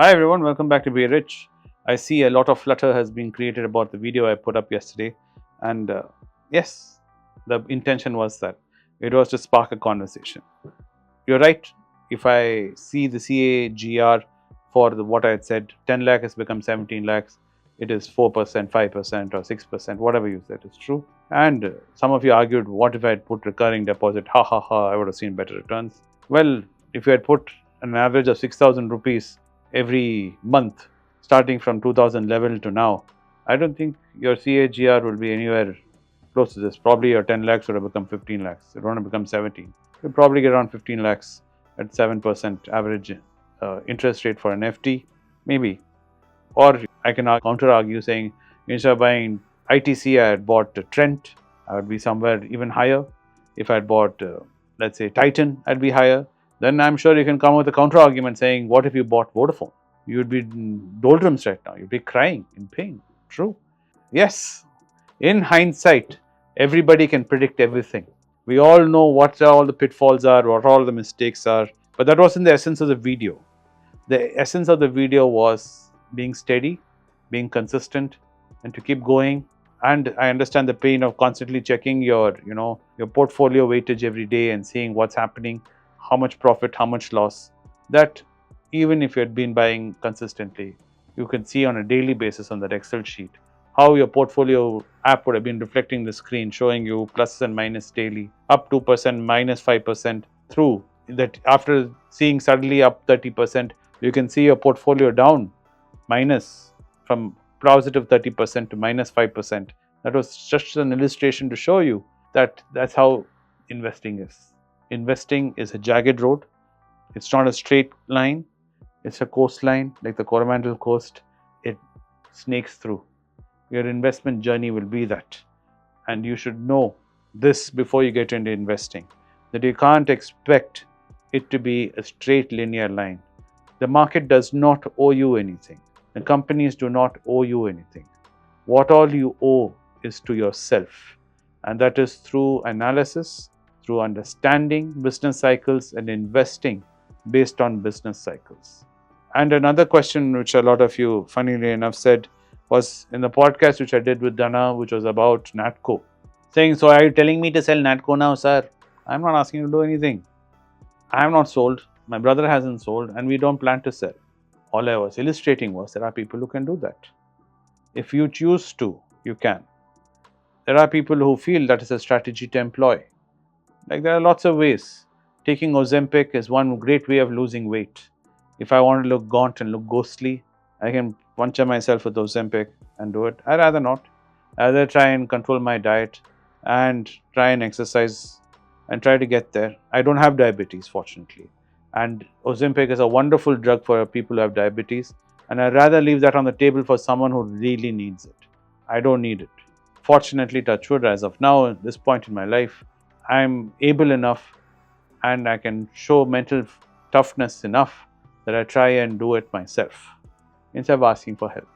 Hi everyone, welcome back to Be Rich. I see a lot of flutter has been created about the video I put up yesterday, and yes, the intention was that it was to spark a conversation. You're right. If I see the CAGR for what I had said, 10 lakh has become 17 lakhs, it is 4%, 5%, or 6%, whatever you said is true. And some of you argued, what if I had put recurring deposit? Ha ha ha, I would have seen better returns. Well, if you had put an average of 6,000 rupees every month, starting from 2011 to now, I don't think your CAGR will be anywhere close to this. Probably your 10 lakhs would have become 15 lakhs. It won't have become 17. You'll probably get around 15 lakhs at 7% average interest rate for an FD, maybe. Or I can counter argue saying, instead of buying ITC, I had bought Trent, I would be somewhere even higher. If I had bought, let's say, Titan, I'd be higher. Then I'm sure you can come with a counter argument saying, what if you bought Vodafone? You would be in doldrums right now. You'd be crying in pain. True. Yes. In hindsight, everybody can predict everything. We all know what all the pitfalls are, what all the mistakes are, but that wasn't the essence of the video. The essence of the video was being steady, being consistent, and to keep going. And I understand the pain of constantly checking your portfolio weightage every day and seeing what's happening, how much profit, how much loss. That even if you had been buying consistently, you can see on a daily basis on that Excel sheet how your portfolio app would have been reflecting the screen, showing you pluses and minus daily, up 2%, minus 5% through that. After seeing suddenly up 30%, you can see your portfolio down minus from positive 30% to minus 5%. That was just an illustration to show you that that's how investing is. Investing is a jagged road. It's not a straight line. It's a coastline like the Coromandel Coast. It snakes through. Your investment journey will be that. And you should know this before you get into investing, that you can't expect it to be a straight linear line. The market does not owe you anything. The companies do not owe you anything. What all you owe is to yourself. And that is through analysis, through understanding business cycles and investing based on business cycles. And another question which a lot of you, funnily enough, said was in the podcast which I did with Dana, which was about Natco, saying, so are you telling me to sell Natco now, sir? I'm not asking you to do anything. I have not sold, my brother hasn't sold, and we don't plan to sell. All I was illustrating was there are people who can do that. If you choose to, you can. There are people who feel that is a strategy to employ. Like there are lots of ways. Taking Ozempic is one great way of losing weight. If I want to look gaunt and look ghostly, I can puncture myself with Ozempic and do it. I'd rather not. I'd rather try and control my diet and try and exercise and try to get there. I don't have diabetes, fortunately. And Ozempic is a wonderful drug for people who have diabetes. And I'd rather leave that on the table for someone who really needs it. I don't need it. Fortunately, touch wood, as of now, at this point in my life, I'm able enough and I can show mental toughness enough that I try and do it myself instead of asking for help.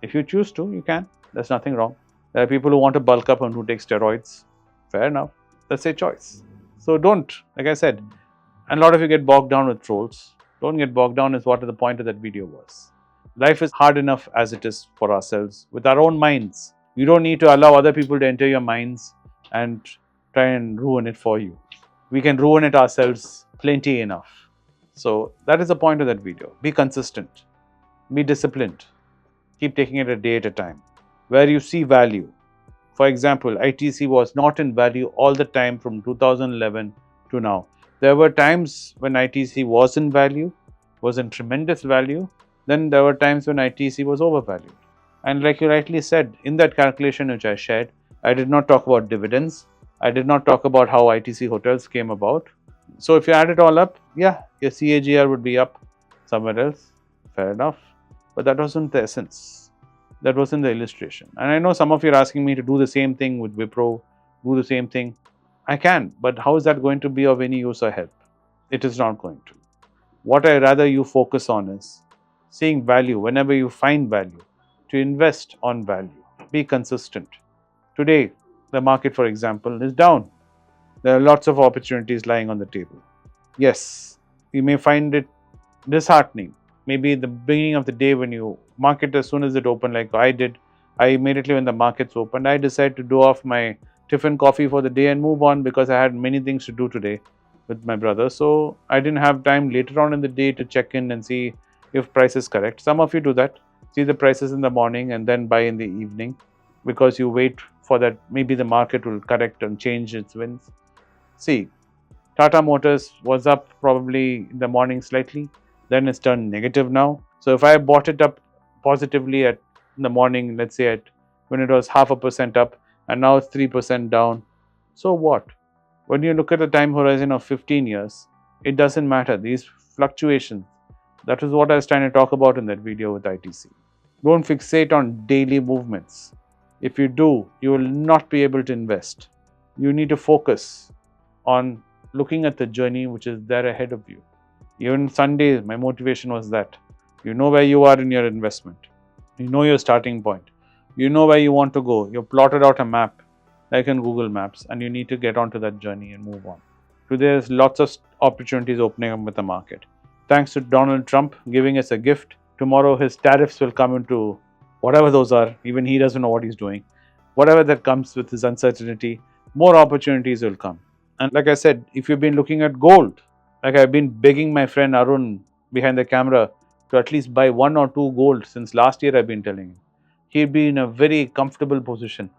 If you choose to, you can. There's nothing wrong. There are people who want to bulk up and who take steroids. Fair enough. That's their choice. So don't, like I said, and a lot of you get bogged down with trolls. Don't get bogged down is what the point of that video was. Life is hard enough as it is for ourselves with our own minds. You don't need to allow other people to enter your minds and try and ruin it for you. We can ruin it ourselves plenty enough. So that is the point of that video. Be consistent. Be disciplined. Keep taking it a day at a time. Where you see value. For example, ITC was not in value all the time from 2011 to now. There were times when ITC was in value, was in tremendous value. Then there were times when ITC was overvalued. And like you rightly said, in that calculation which I shared, I did not talk about dividends. I did not talk about how ITC hotels came about. So if you add it all up, yeah, your CAGR would be up somewhere else. Fair enough. But that wasn't the essence. That wasn't the illustration. And I know some of you are asking me to do the same thing with Wipro, do the same thing. I can, but how is that going to be of any use or help? It is not going to. What I rather you focus on is seeing value whenever you find value, to invest on value. Be consistent. Today, the market, for example, is down. There are lots of opportunities lying on the table. Yes, you may find it disheartening. maybe the beginning of the day when you market as soon as it opened, like I did, I immediately when the markets opened, I decided to do off my tiffin coffee for the day and move on because I had many things to do today with my brother. So I didn't have time later on in the day to check in and see if price is correct. Some of you do that, see the prices in the morning and then buy in the evening because you wait for that maybe the market will correct and change its winds. See, Tata Motors was up probably in the morning slightly, then it's turned negative now. So if I bought it up positively in the morning, let's say when it was 0.5% up and now it's 3% down, so what? When you look at a time horizon of 15 years, it doesn't matter. These fluctuations, that is what I was trying to talk about in that video with ITC. Don't fixate on daily movements. If you do, you will not be able to invest. You need to focus on looking at the journey which is there ahead of you. Even Sundays, my motivation was that you know where you are in your investment. You know your starting point. You know where you want to go. You've plotted out a map like in Google Maps and you need to get onto that journey and move on. Today, there's lots of opportunities opening up with the market. Thanks to Donald Trump giving us a gift. Tomorrow, his tariffs will come into whatever those are. Even he doesn't know what he's doing. Whatever that comes with his uncertainty, more opportunities will come. And like I said, if you've been looking at gold, like I've been begging my friend Arun behind the camera to at least buy 1 or 2 gold since last year, I've been telling him. He'd be in a very comfortable position.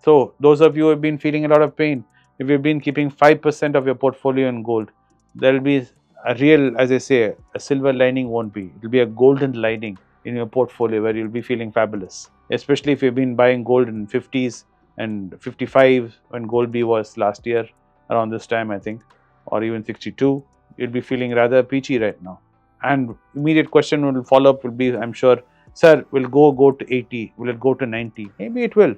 So those of you who have been feeling a lot of pain, if you've been keeping 5% of your portfolio in gold, there will be a real, as I say, a silver lining won't be. It will be a golden lining in your portfolio where you'll be feeling fabulous. Especially if you've been buying gold in 50s and 55 when gold B was last year around this time, I think, or even 62, you'll be feeling rather peachy right now. And immediate question will follow up will be, I'm sure, sir, will go to 80? Will it go to 90? Maybe it will.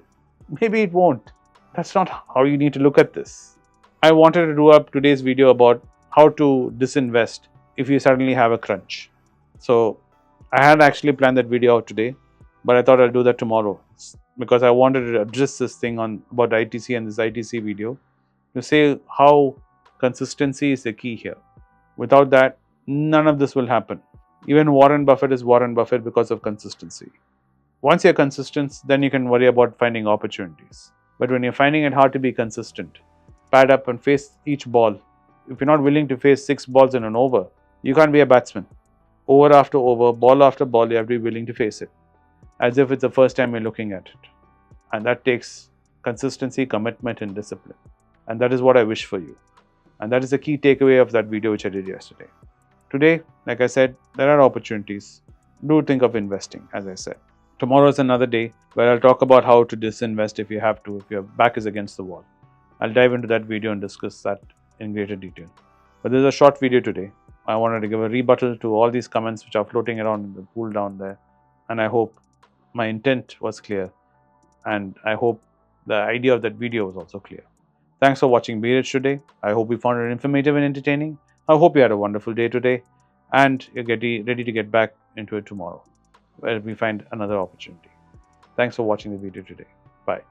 Maybe it won't. That's not how you need to look at this. I wanted to do up today's video about how to disinvest if you suddenly have a crunch. So I had actually planned that video out today, but I thought I'll do that tomorrow because I wanted to address this thing about ITC and this ITC video to say how consistency is the key here. Without that, none of this will happen. Even Warren Buffett is Warren Buffett because of consistency. Once you're consistent, then you can worry about finding opportunities. But when you're finding it hard to be consistent, pad up and face each ball. If you're not willing to face 6 balls in an over, you can't be a batsman. Over after over, ball after ball, you have to be willing to face it, as if it's the first time you're looking at it. And that takes consistency, commitment, and discipline. And that is what I wish for you. And that is the key takeaway of that video which I did yesterday. Today, like I said, there are opportunities. Do think of investing, as I said. Tomorrow is another day where I'll talk about how to disinvest if you have to, if your back is against the wall. I'll dive into that video and discuss that in greater detail. But this is a short video today. I wanted to give a rebuttal to all these comments which are floating around in the pool down there. And I hope my intent was clear. And I hope the idea of that video was also clear. Thanks for watching Be Rich today. I hope you found it informative and entertaining. I hope you had a wonderful day today. And you're ready to get back into it tomorrow, where we find another opportunity. Thanks for watching the video today. Bye.